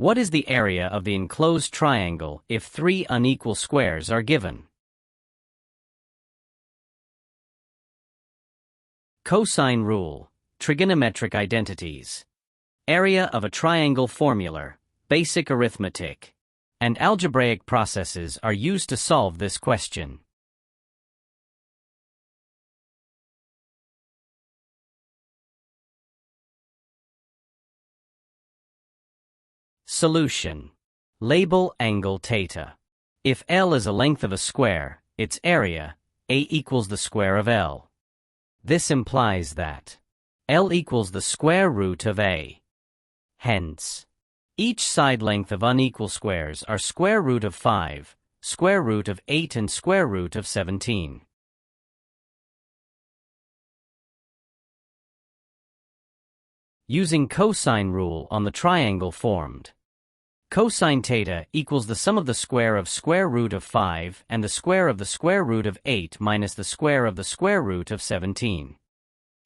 What is the area of the enclosed triangle if three unequal squares are given? Cosine rule, trigonometric identities, area of a triangle formula, basic arithmetic, and algebraic processes are used to solve this question. Solution. Label angle theta. If L is a length of a square, its area, A equals the square of L. This implies that L equals the square root of A. Hence, each side length of unequal squares are square root of 5, square root of 8 and square root of 17. Using cosine rule on the triangle formed. Cosine theta equals the sum of the square root of 5 and the square root of 8 minus the square root of 17.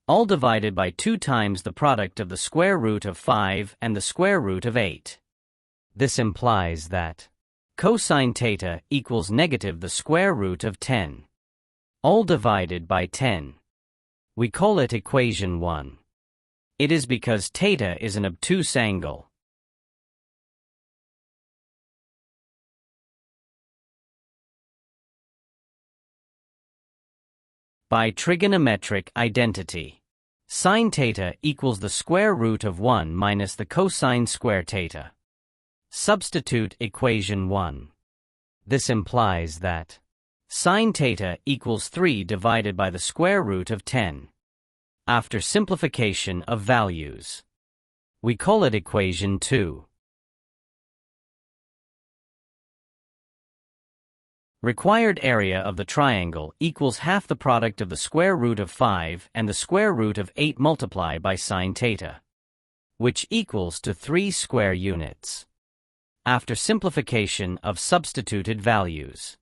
All divided by 2 times the product of the square root of 5 and the square root of 8. This implies that cosine theta equals negative the square root of 10. All divided by 10. We call it equation 1. It is because theta is an obtuse angle. By trigonometric identity, sine theta equals the square root of 1 minus the cosine square theta. Substitute equation 1. This implies that sine theta equals 3 divided by the square root of 10. After simplification of values, we call it equation 2. Required area of the triangle equals half the product of the square root of 5 and the square root of 8 multiplied by sine theta, which equals to 3 square units. After simplification of substituted values,